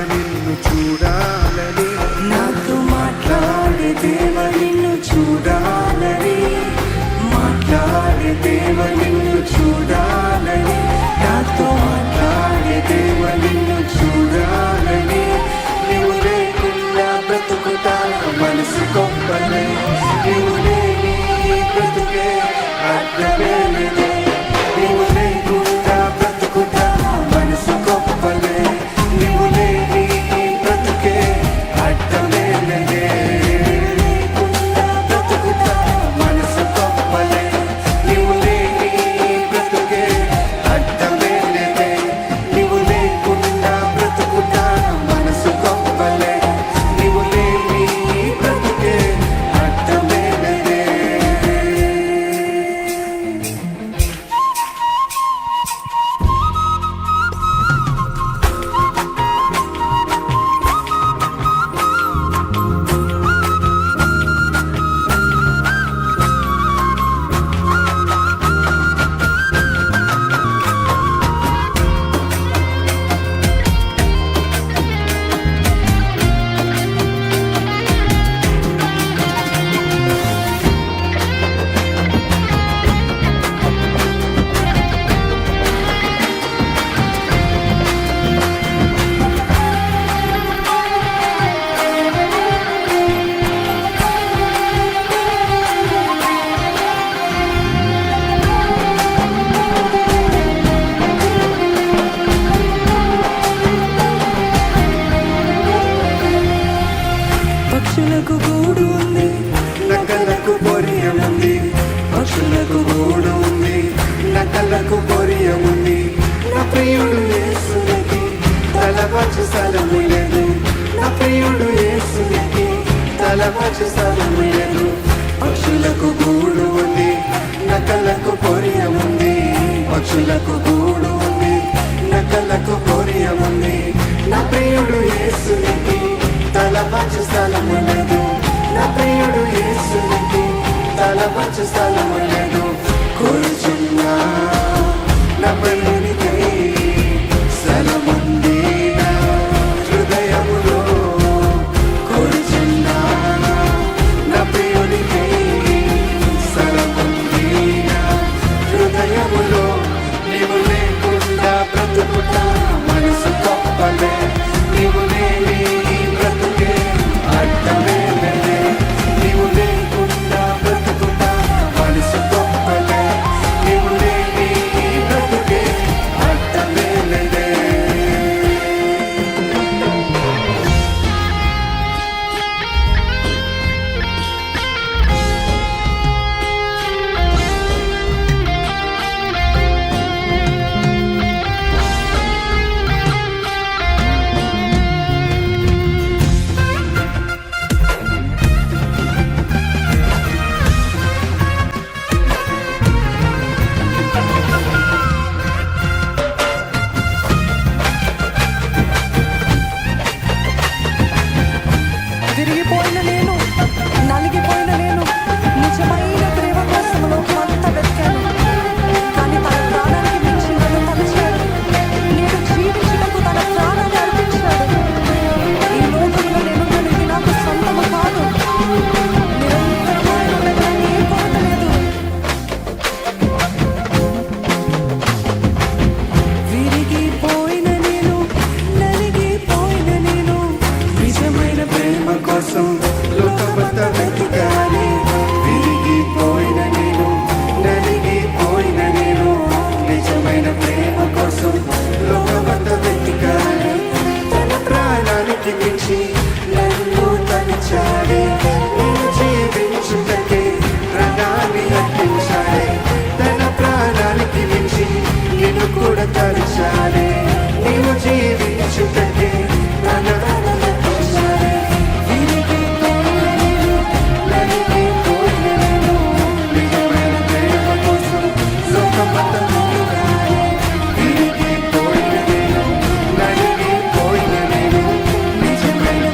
నిన్ను చూడాలని, నాతో మాట్లాడే దేవా నిన్ను చూడాలని, మాట్లాడే దేవా నిన్ను చూడాలని, నాతో మాట్లాడే దేవా నిన్ను చూడాలని. నీవు లేకుండా బ్రతుకుతా మనసు గొప్పలే, నీవు లేని బ్రతుకే అర్థమే లేదే. నీవు లేకుండా బ్రతుకుతా మనసు గొప్పలే, నీవు లేని బ్రతుకే అర్థమే లేదే. లేకుండా బ్రతుకుతా మనసు గొప్పలే, నీవు లేని బ్రతుకే అర్థమే లేదే. నీవు లేకుండా బ్రతుకుతా మనసు గొప్పలే, నీవు లేని బ్రతుకే అర్థమే లేదే. పక్షులకు గూడు ఉంది, నక్కలకు బొరియముంది, పక్షులకు గూడు ఉంది, నక్కలకు బొరియముంది. నా ప్రియుడు యేసునికి తలవంచు స్థలము లేదు, నా ప్రియుడు యేసునికి తలవంచు స్థలము లేదు. పక్షులకు గూడు ఉంది, నక్కలకు బొరియముంది, పక్షులకు గూడు ఉంది, నక్కలకు బొరియముంది. నా ప్రియుడు యేసునికి తలవంచు స్థలము లేదు, నా ప్రియుడు యేసునికి తలవంచు స్థలము లేదు. కోరుచున్నా నా ప్రియునికై స్థలముంది నా హృదయములో. కోరుచున్నా నా ప్రియునికై స్థలముంది నా హృదయములో. నీవు లేకుండా బ్రతుకుతా మనసు గొప్పలే, నీవు లేని బ్రతుకే అర్థమే లేదే. నీవు లేకుండా బ్రతుకుతా మనసు గొప్పలే, నీవు లేని బ్రతుకే అర్థమే లేదే. విరిగిపోయిన నేను, నలిగిపోయిన నేను నిజమైన ప్రేమ కోసం లోకమంతా వెతికాను. కానీ తన ప్రాణానికి మించి నన్ను తలచాడు. నేను జీవించుటకు తన ప్రాణాన్ని అర్పించాడు. ఈ లోకంలో నేను ఇది నాకు సొంతము కాదు. నిరంతరము ఆయన దగ్గర ఏ కొరత లేదు. విరిగిపోయిన నేను, నలిగిపోయిన నేను నిజమైన ప్రేమ కోసం లోకమంతా వెతికాలి. విరిగిపోయిన నేను, నలిగిపోయిన నేను, నిజమైన ప్రేమ కోసం లోకమంతా వెతికాలి. తన ప్రాణానికి మించి నన్ను తలిచాడే, నేను జీవించుటకే ప్రాణాన్ని అర్పించాడే. తన ప్రాణానికి మించి నిన్ను కూడా తలిచాడే, నీవు జీవించుటకే ప్రాణాన్ని అర్పించాడే. విరిగిపోయిన నేను, నలిగిపోయిన నేను, నిజమైన ప్రేమ కోసం లోకమంతా వెతికాలి. విరిగిపోయిన నేను, నలిగిపోయిన నేను, నిజమైన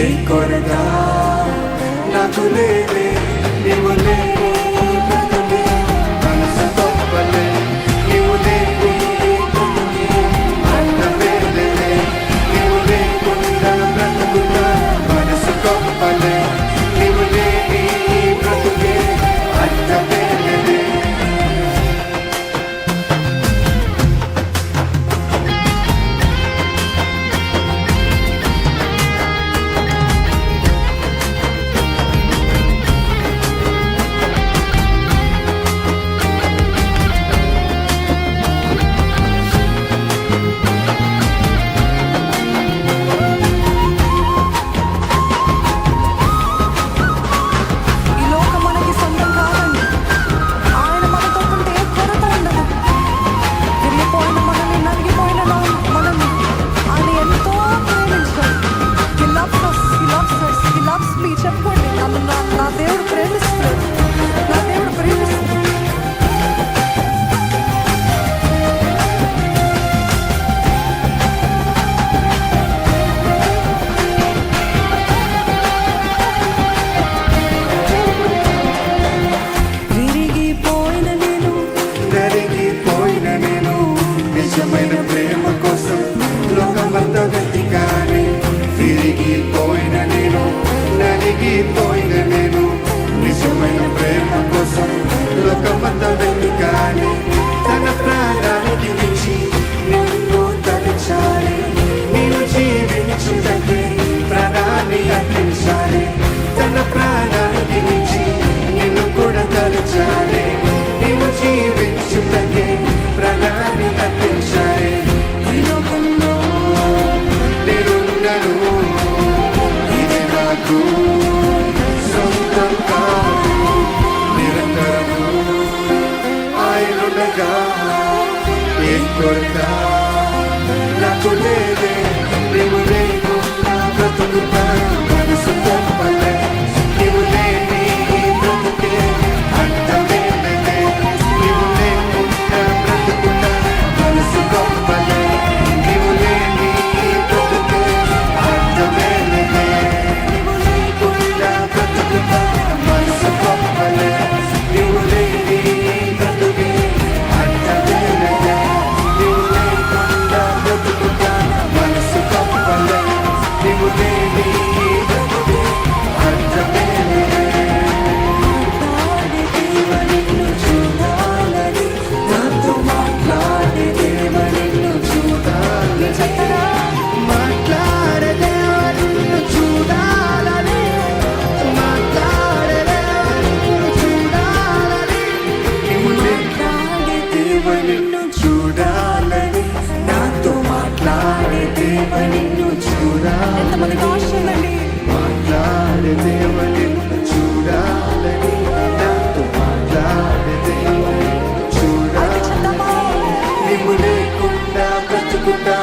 ఏ కొరత నాకు లేదే, నీవు లేని బ్రతుకే మనసు గొప్పలే, నీవు లేని బ్రతుకే అర్థమే లేదే, నీవు లేకుండా బ్రతుకుతా మనసు గొప్పలే, నీవు లేని బ్రతుకే అర్థమే లేదే. ఈ లోకం మనకి సొంతం కాదండి. ఆయన మనతో ఉంటే ఏ కొరత ఉండదు. విరిగిపోయిన మనల్ని, నలిగిపోయిన మనల్ని ఆయన ఎంతో ప్రేమించాడు. He loves us, he loves us, he loves me. చెప్పుకోండి, నన్ను నా దేవుడు ప్రేమిస్తున్నాడు, నా దేవుడు ప్రేమిస్తున్నాడు. విరిగిపోయిన నేను, నలిగిపోయిన నేను నిజమైన ప్రేమ కోసం లోకమంతా వెతికానే. విరిగిపోయిన నేను, నలిగిపోయిన నేను నిజమైన ప్రేమ కోసం లోకమంతా వెతికానే. తన ప్రాణానికి మించి నిన్ను తలచాలి, నీవు జీవించుటకే ప్రాణాన్ని అర్పించాలి. తన ప్రాణానికి మించి నిన్ను కూడా తలచాలి, నీవు జీవించుటకే ప్రాణాన్ని అర్పించాలి. ఈ లోకంలో నేనున్నాను, ఇది నాకు సొంతం కాదు. నిరంతరము ఆయనుండగా ఏ కొరత నాకు లేదే, నీవు లేకుండా బ్రతుకుతా మనసు గొప్పలే, నీవు లేని బ్రతుకే అర్థమే లేదే, నీవు లేకుండా బ్రతుకుతా మనసు గొప్పలే, నీవు లేని బ్రతుకే అర్థమే లేదే, నీవు లేకుండా బ్రతుకుతా మనసు గొప్పలే, నీవు లేని బ్రతుకే అర్థమే లేదే, నీవు లేకుండా బ్రతుకుతా మనసు గొప్పలే, నీవు లేని బ్రతుకే అర్థమే లేదే. నిన్ను చూడాలని, నాతో మాట్లాడే దేవా నిన్ను చూడాలని, మాట్లాడే దేవా నిన్ను చూడాలని, మాట్లాడే దేవా నిన్ను చూడాలని, నీవు మాట్లాడే దేవా నిన్ను చూడాలని, నాతో మాట్లాడే దేవా నిన్ను చూడాలని, ఎంతమందికి ఆశ ఉందండి? మాట్లాడే దేవా నిన్ను చూడాలని, నాతో మాట్లాడే దేవా నిన్ను అయితే చూడాలని, చెప్తామా? నీవు లేకుండా బ్రతుకుతా